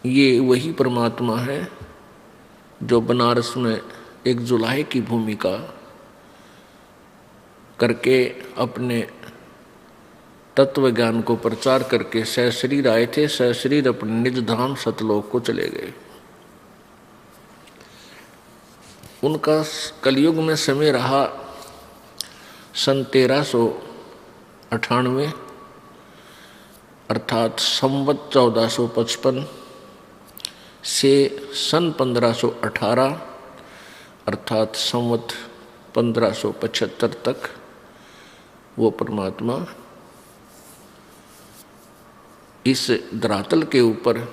ये वही परमात्मा है जो बनारस में एक जुलाहे की भूमिका करके अपने तत्व ज्ञान को प्रचार करके सशरीर आए थे। सशरीर अपने निज धाम सतलोक को चले गए। उनका कलयुग में समय रहा सन 1398 अर्थात संवत 1455 से सन 1518 अर्थात संवत 1575 तक वो परमात्मा इस धरातल के ऊपर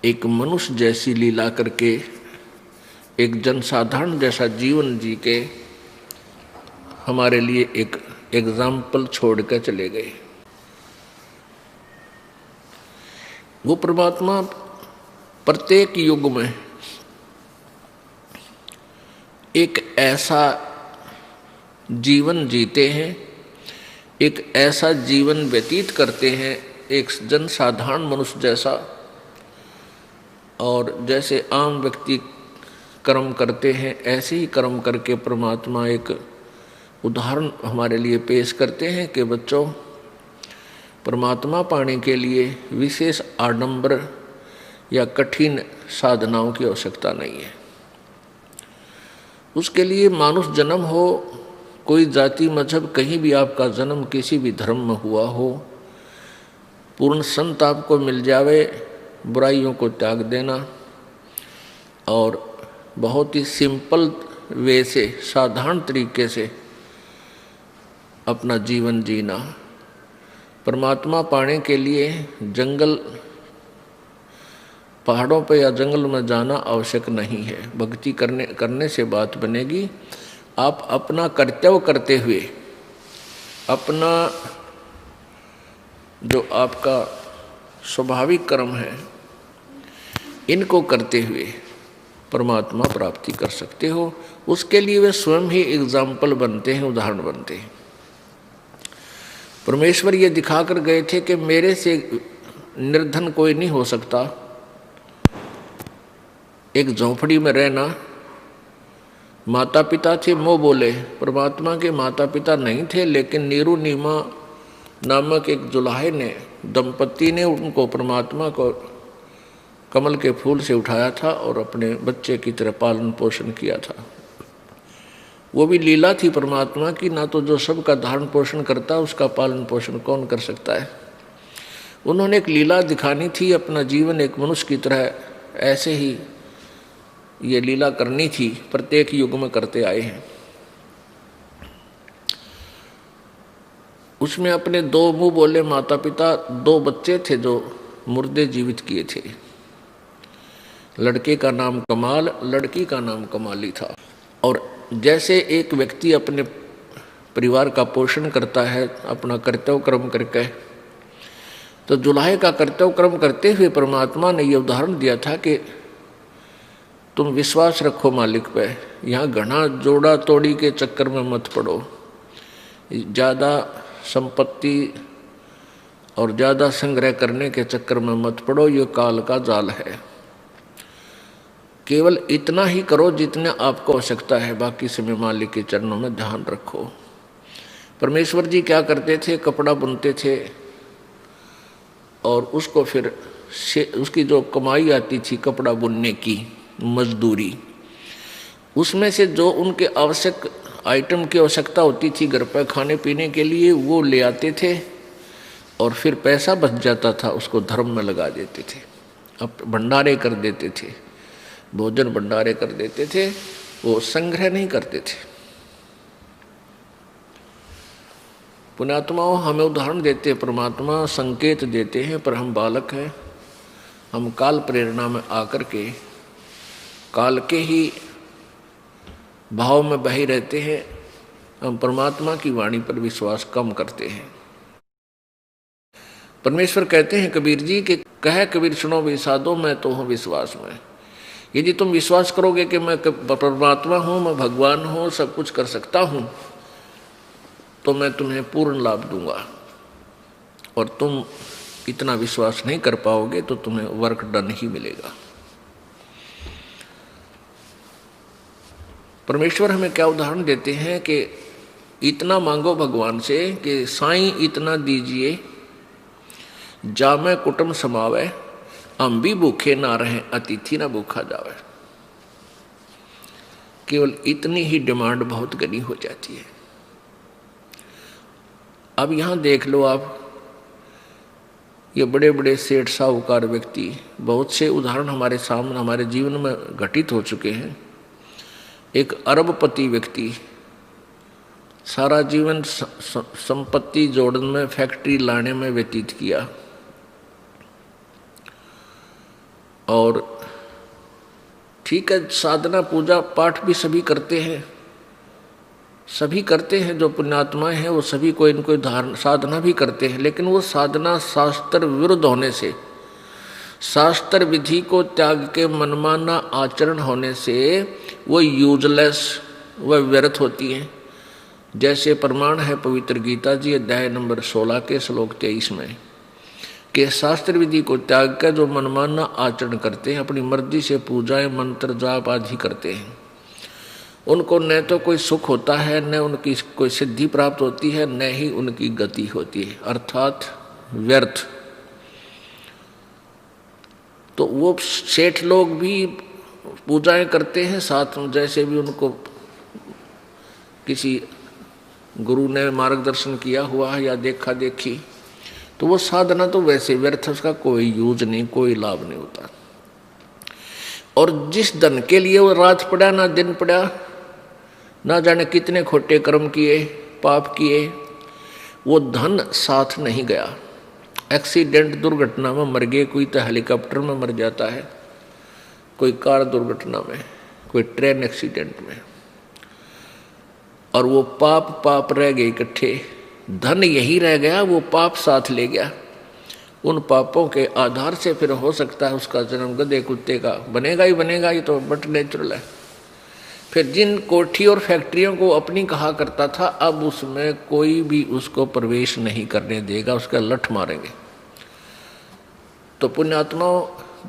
एक मनुष्य जैसी लीला करके एक जनसाधारण जैसा जीवन जी के हमारे लिए एक एग्जाम्पल छोड़ कर चले गए। वो परमात्मा प्रत्येक युग में एक ऐसा जीवन जीते हैं, एक ऐसा जीवन व्यतीत करते हैं, एक जनसाधारण मनुष्य जैसा। और जैसे आम व्यक्ति कर्म करते हैं ऐसे ही कर्म करके परमात्मा एक उदाहरण हमारे लिए पेश करते हैं कि बच्चों, परमात्मा पाने के लिए विशेष आडंबर या कठिन साधनाओं की आवश्यकता नहीं है। उसके लिए मानुष जन्म हो, कोई जाति मजहब कहीं भी आपका जन्म किसी भी धर्म में हुआ हो, पूर्ण संत आपको मिल जावे, बुराइयों को त्याग देना और बहुत ही सिंपल वे से साधारण तरीके से अपना जीवन जीना। परमात्मा पाने के लिए जंगल पहाड़ों पर या जंगल में जाना आवश्यक नहीं है। भक्ति करने से बात बनेगी। आप अपना कर्तव्य करते हुए, अपना जो आपका स्वाभाविक कर्म है, इनको करते हुए परमात्मा प्राप्ति कर सकते हो। उसके लिए वे स्वयं ही एग्जाम्पल बनते हैं, उदाहरण बनते हैं। परमेश्वर ये दिखाकर गए थे कि मेरे से निर्धन कोई नहीं हो सकता। एक झोंपड़ी में रहना, माता पिता थे मोह बोले, परमात्मा के माता पिता नहीं थे, लेकिन नीरू नीमा नामक एक जुलाहे ने, दंपति ने उनको परमात्मा को कमल के फूल से उठाया था और अपने बच्चे की तरह पालन पोषण किया था। वो भी लीला थी परमात्मा की, ना तो जो सबका धारण पोषण करता उसका पालन पोषण कौन कर सकता है। उन्होंने एक लीला दिखानी थी, अपना जीवन एक मनुष्य की तरह ऐसे ही ये लीला करनी थी। प्रत्येक युग में करते आए हैं। उसमें अपने दो मुंह बोले माता पिता, दो बच्चे थे जो मुर्दे जीवित किए थे। लड़के का नाम कमाल, लड़की का नाम कमाली था। और जैसे एक व्यक्ति अपने परिवार का पोषण करता है अपना कर्तव्य कर्म करके, तो जुलाहे का कर्तव्य कर्म करते हुए परमात्मा ने यह उदाहरण दिया था कि तुम विश्वास रखो मालिक पे, यहाँ घना जोड़ा तोड़ी के चक्कर में मत पड़ो, ज़्यादा संपत्ति और ज़्यादा संग्रह करने के चक्कर में मत पड़ो, ये काल का जाल है। केवल इतना ही करो जितने आपको आवश्यकता है, बाकी समय मालिक के चरणों में ध्यान रखो। परमेश्वर जी क्या करते थे, कपड़ा बुनते थे और उसको फिर उसकी जो कमाई आती थी कपड़ा बुनने की मजदूरी, उसमें से जो उनके आवश्यक आइटम की आवश्यकता होती थी घर पर खाने पीने के लिए, वो ले आते थे और फिर पैसा बच जाता था उसको धर्म में लगा देते थे। अब भंडारे कर देते थे, भोजन भंडारे कर देते थे, वो संग्रह नहीं करते थे। पुण्यात्माओं हमें उदाहरण देते हैं, परमात्मा संकेत देते हैं, पर हम बालक हैं। हम काल प्रेरणा में आकर के काल के ही भाव में बहे रहते हैं। हम परमात्मा की वाणी पर विश्वास कम करते हैं। परमेश्वर कहते हैं कबीर जी कि कह कबीर सुनो विषादो, मैं तो हूँ विश्वास में। यदि तुम विश्वास करोगे कि मैं परमात्मा हूँ, मैं भगवान हूँ, सब कुछ कर सकता हूँ, तो मैं तुम्हें पूर्ण लाभ दूंगा और तुम इतना विश्वास नहीं कर पाओगे तो तुम्हें वर्क डन ही मिलेगा। परमेश्वर हमें क्या उदाहरण देते हैं कि इतना मांगो भगवान से कि साईं इतना दीजिए जामे कुटुंब समावे, हम भी भूखे ना रहें अतिथि ना भूखा जावे। केवल इतनी ही डिमांड बहुत घनी हो जाती है। अब यहां देख लो आप, ये बड़े बड़े सेठ साहूकार व्यक्ति, बहुत से उदाहरण हमारे सामने हमारे जीवन में घटित हो चुके हैं। एक अरबपति व्यक्ति सारा जीवन संपत्ति जोड़ने में, फैक्ट्री लाने में व्यतीत किया और ठीक है, साधना पूजा पाठ भी सभी करते हैं, जो पुण्यात्माएं हैं वो सभी कोई न कोई साधना भी करते हैं, लेकिन वो साधना शास्त्र विरुद्ध होने से, शास्त्र विधि को त्याग के मनमाना आचरण होने से वो यूजलेस, वह व्यर्थ होती है। जैसे प्रमाण है पवित्र गीता जी अध्याय नंबर 16 के श्लोक 23 में कि शास्त्र विधि को त्याग कर जो मनमाना आचरण करते हैं, अपनी मर्जी से पूजाएं मंत्र जाप आदि करते हैं, उनको न तो कोई सुख होता है, न उनकी कोई सिद्धि प्राप्त होती है, न ही उनकी गति होती है, अर्थात व्यर्थ। तो वो सेठ लोग भी पूजाएं करते हैं, साथ में जैसे भी उनको किसी गुरु ने मार्गदर्शन किया हुआ है या देखा देखी, तो वो साधना तो वैसे व्यर्थ, उसका कोई यूज नहीं, कोई लाभ नहीं होता। और जिस धन के लिए वो रात पड़ा ना दिन पड़ा, ना जाने कितने खोटे कर्म किए, पाप किए, वो धन साथ नहीं गया। एक्सीडेंट दुर्घटना में मर गए, कोई तो हेलीकॉप्टर में मर जाता है, कोई कार दुर्घटना में, कोई ट्रेन एक्सीडेंट में, और वो पाप रह गए इकट्ठे, धन यही रह गया, वो पाप साथ ले गया। उन पापों के आधार से फिर हो सकता है उसका जन्म गधे कुत्ते का बनेगा ही बनेगा, ये तो बट नेचुरल है। फिर जिन कोठी और फैक्ट्रियों को अपनी कहा करता था, अब उसमें कोई भी उसको प्रवेश नहीं करने देगा, उसका लठ मारेंगे। तो पुण्यात्मा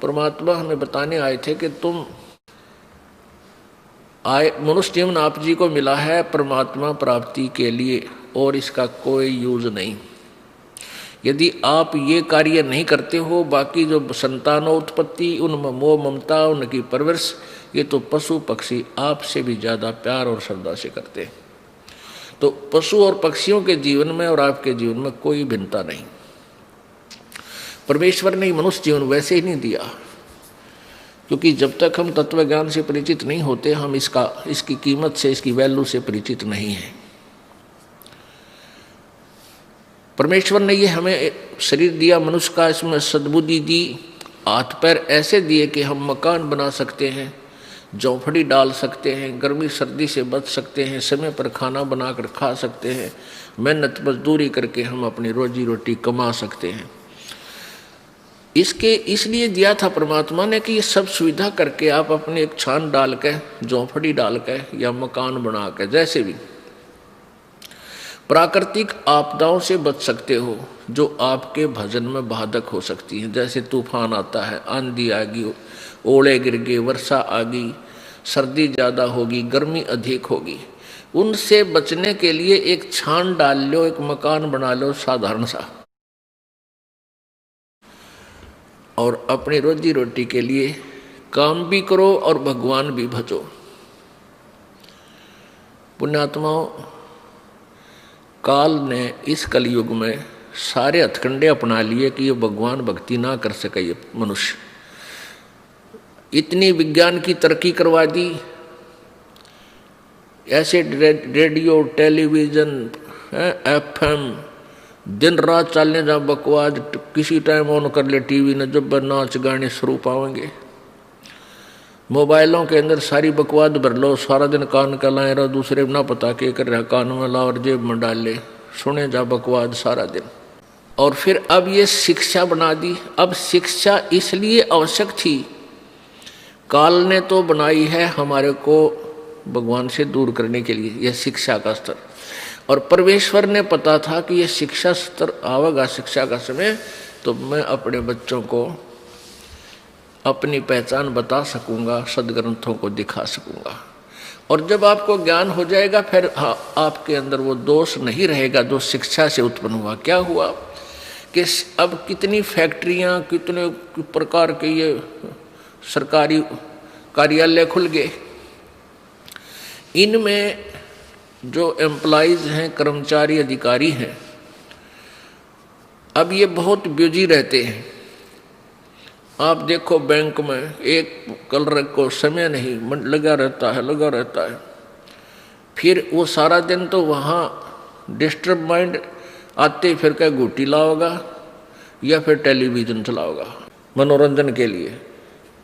परमात्मा हमें बताने आए थे कि तुम आए, मनुष्य जीवन आप जी को मिला है परमात्मा प्राप्ति के लिए, और इसका कोई यूज नहीं। यदि आप ये कार्य नहीं करते हो, बाकी जो संतानोत्पत्ति, उनमें मोह ममता, उनकी परवरिश, ये तो पशु पक्षी आपसे भी ज़्यादा प्यार और श्रद्धा से करते हैं। तो पशु और पक्षियों के जीवन में और आपके जीवन में कोई भिन्नता नहीं। परमेश्वर ने मनुष्य जीवन वैसे ही नहीं दिया, क्योंकि जब तक हम तत्व ज्ञान से परिचित नहीं होते, हम इसकी कीमत से, इसकी वैल्यू से परिचित नहीं है। परमेश्वर ने ये हमें शरीर दिया मनुष्य का, इसमें सद्बुद्धि दी, हाथ पैर ऐसे दिए कि हम मकान बना सकते हैं, झोंपड़ी डाल सकते हैं, गर्मी सर्दी से बच सकते हैं, समय पर खाना बनाकर खा सकते हैं, मेहनत मजदूरी करके हम अपनी रोजी रोटी कमा सकते हैं। इसके इसलिए दिया था परमात्मा ने कि ये सब सुविधा करके आप अपने एक छान डाल के, झोंपड़ी डाल के या मकान बना के, जैसे भी प्राकृतिक आपदाओं से बच सकते हो जो आपके भजन में बाधक हो सकती हैं। जैसे तूफान आता है, आंधी आ गई, ओले गिर गए, वर्षा आ गई, सर्दी ज़्यादा होगी, गर्मी अधिक होगी, उनसे बचने के लिए एक छान डाल लो, एक मकान बना लो साधारण सा, और अपनी रोजी रोटी के लिए काम भी करो और भगवान भी भजो। पुण्यात्माओं, काल ने इस कलयुग में सारे हथकंडे अपना लिए कि ये भगवान भक्ति ना कर सके ये मनुष्य। इतनी विज्ञान की तरक्की करवा दी, ऐसे रेडियो टेलीविज़न FM दिन रात चलने जा बकवास, किसी टाइम ऑन कर ले टीवी ने, जब नाच गाने शुरू पाएंगे। मोबाइलों के अंदर सारी बकवास भर लो, सारा दिन कान का लाए रहो, दूसरे ना पता के कर रहा, कान में लाओ और जेब में डाल ले, सुने जा बकवास सारा दिन। और फिर अब ये शिक्षा बना दी। अब शिक्षा इसलिए आवश्यक थी, काल ने तो बनाई है हमारे को भगवान से दूर करने के लिए, यह शिक्षा का स्तर। और परमेश्वर ने पता था कि यह शिक्षा स्तर आवेगा, शिक्षा का समय, तो मैं अपने बच्चों को अपनी पहचान बता सकूंगा, सदग्रंथों को दिखा सकूंगा। और जब आपको ज्ञान हो जाएगा फिर आपके अंदर वो दोष नहीं रहेगा जो शिक्षा से उत्पन्न हुआ। क्या हुआ कि अब कितनी फैक्ट्रियां, कितने प्रकार के ये सरकारी कार्यालय खुल गए, इनमें जो एम्प्लॉइज हैं, कर्मचारी अधिकारी हैं, अब ये बहुत बिजी रहते हैं। आप देखो बैंक में एक कलर को समय नहीं लगा रहता है। फिर वो सारा दिन तो वहाँ डिस्टर्ब माइंड आते फिर क्या गुटी लाओगा या फिर टेलीविज़न चलाओगा मनोरंजन के लिए,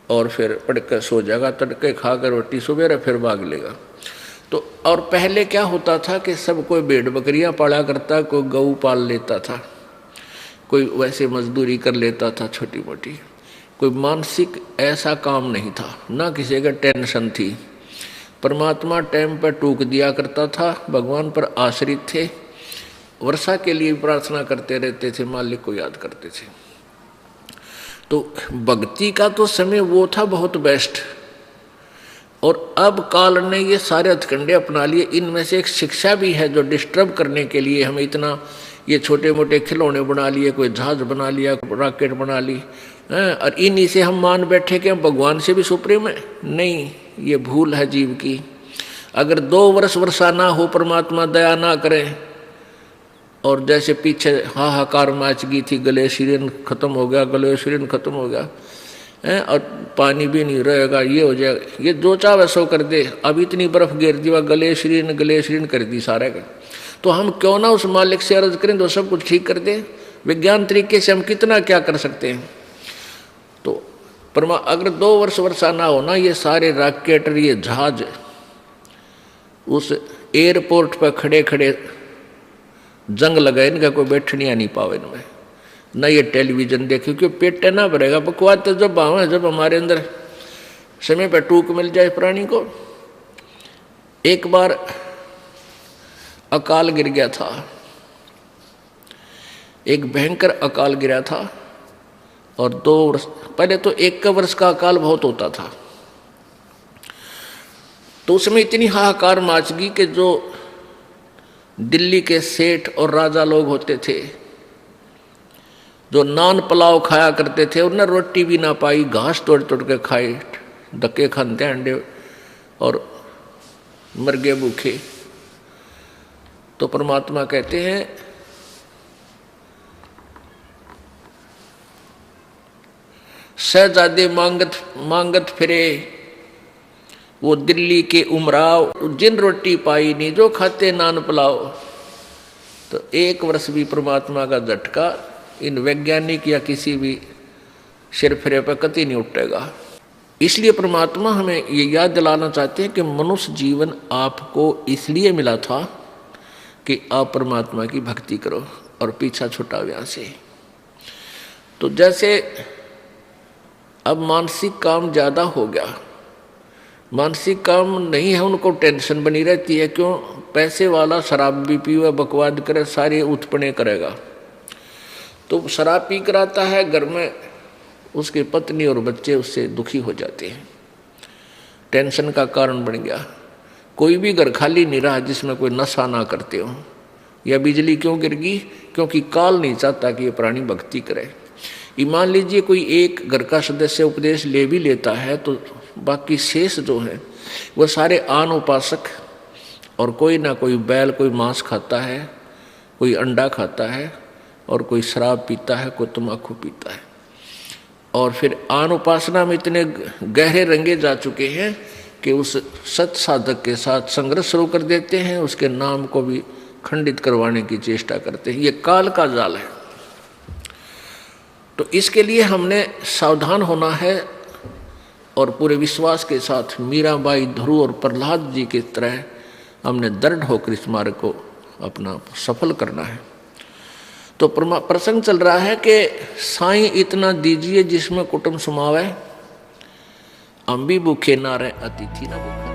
और फिर पढ़कर सो जाएगा, तड़के खाकर रोटी सवेरे फिर भाग लेगा। तो और पहले क्या होता था कि सब कोई भेड़ बकरियां पाला करता, कोई गऊ पाल लेता था, कोई वैसे मजदूरी कर लेता था छोटी मोटी, कोई मानसिक ऐसा काम नहीं था, ना किसी का टेंशन थी। परमात्मा टाइम पर टूक दिया करता था, भगवान पर आश्रित थे, वर्षा के लिए प्रार्थना करते रहते थे, मालिक को याद करते थे। तो भक्ति का तो समय वो था बहुत बेस्ट। और अब काल ने ये सारे हथकंडे अपना लिए। इनमें से एक शिक्षा भी है जो डिस्टर्ब करने के लिए हमें इतना ये छोटे मोटे खिलौने बना लिए, कोई जहाज बना लिया, रॉकेट बना ली, और इन्हीं से हम मान बैठे कि हम भगवान से भी सुप्रीम है। नहीं, ये भूल है जीव की। अगर 2 वर्ष वर्षा ना हो, परमात्मा दया ना करें, और जैसे पीछे हाहाकार मच गई थी, ग्लेशियन खत्म हो गया, ग्लेशियन खत्म हो गया, और पानी भी नहीं रहेगा, ये हो जाएगा, ये जो चाहे सो कर दे। अब इतनी बर्फ गिर दी, ग्लेशियन कर दी सारे का। तो हम क्यों ना उस मालिक से अर्ज करें तो सब कुछ ठीक कर दे। विज्ञान तरीके से हम कितना क्या कर सकते हैं। तो अगर 2 वर्ष वर्षा ना हो ना, ये सारे रॉकेट, ये जहाज उस एयरपोर्ट पर खड़े खड़े जंग लगाए, इनका कोई बैठने नहीं पावे इनमें, न ये टेलीविजन देखे, क्योंकि पेट ना भरेगा। बकवाद तो जब आवे, जब हमारे अंदर समय पर टूक मिल जाए प्राणी को। एक बार अकाल गिर गया था, एक भयंकर अकाल गिरा था, और 2 वर्ष पहले तो 1 वर्ष का अकाल बहुत होता था। तो उसमें इतनी हाहाकार मच गई कि जो दिल्ली के सेठ और राजा लोग होते थे, जो नान पुलाव खाया करते थे, उन्हें रोटी भी ना पाई, घास तोड़ तोड़ के खाए, धक्के खाते अंडे, और मर गए भूखे। तो परमात्मा कहते हैं शहजादे मांगत फिरे, वो दिल्ली के उमराव, जिन रोटी पाई नहीं, जो खाते नान पुलाव। तो 1 वर्ष भी परमात्मा का झटका इन वैज्ञानिक या किसी भी सिरफिरे पर कतई नहीं उठेगा। इसलिए परमात्मा हमें ये याद दिलाना चाहते हैं कि मनुष्य जीवन आपको इसलिए मिला था कि आप परमात्मा की भक्ति करो और पीछा छुटाओ यहाँ से। तो जैसे अब मानसिक काम ज़्यादा हो गया, मानसिक काम नहीं है, उनको टेंशन बनी रहती है। क्यों? पैसे वाला शराब भी पीवे, बकवाद करे, सारे उत्पन्न करेगा। तो शराब पी कर आता है घर में, उसकी पत्नी और बच्चे उससे दुखी हो जाते हैं, टेंशन का कारण बन गया। कोई भी घर खाली नहीं रहा जिसमें कोई नशा ना करते हो। या बिजली क्यों गिर गई? क्योंकि काल नहीं चाहता कि ये प्राणी भक्ति करे। मान लीजिए कोई एक घर का सदस्य उपदेश ले भी लेता है तो बाकी शेष जो है वो सारे आन उपासक, और कोई ना कोई बैल, कोई मांस खाता है, कोई अंडा खाता है, और कोई शराब पीता है, कोई तम्बाकू पीता है। और फिर आन उपासना में इतने गहरे रंगे जा चुके हैं कि उस सत साधक के साथ संघर्ष शुरू कर देते हैं, उसके नाम को भी खंडित करवाने की चेष्टा करते हैं। ये काल का जाल है। तो इसके लिए हमने सावधान होना है और पूरे विश्वास के साथ मीराबाई, ध्रुव और प्रहलाद जी की तरह हमने दृढ़ होकर इस मार्ग को अपना सफल करना है। तो प्रसंग चल रहा है कि साईं इतना दीजिए जिसमें कुटुंब समावे, हम भी भूखे ना रहे, अतिथि ना भूखे।